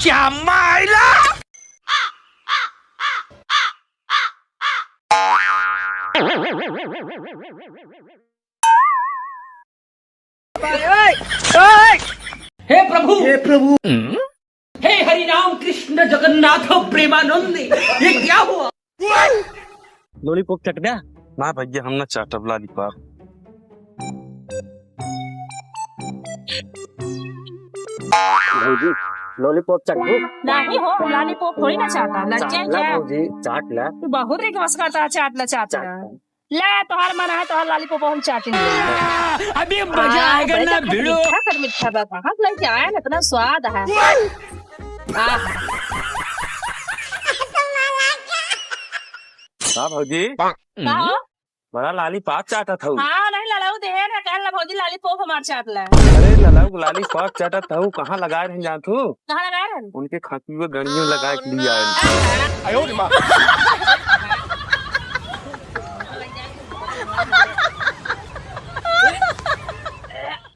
क्या मायला हे प्रभु हे हरि राम कृष्ण जगन्नाथ प्रेमानंद, ये क्या हुआ? लॉलीपॉप चट गया ना भैया, हम ना चाटब लॉलीपॉप। भौजी लॉलीपॉप चट दो। नहीं हो, लॉलीपॉप थोड़ी ना चाहता, लज्जा क्या? भौजी चाट ला। तू बहुत रिक्वेस्ट करता है, चाट ला। ले तोहार मन है, तोहार लॉलीपॉप हम चाटेंगे। अभी मजा आएगा ना भिड़ो। मीठा बा कहाँ से लेके आया ना, इतना स्वाद है। हाँ भौजी हाँ बड़ा लॉलीपॉप चाटा था। नहीं ललाऊ दे ना, कहला भौजी लॉलीपॉप हमार चाट ला। अरे ललाऊ लॉलीपॉप चाटा था, कहाँ लगाए रह जात हूँ? कहाँ लगा रहे? उनके खांसी में गड़ियों लगा के लिया।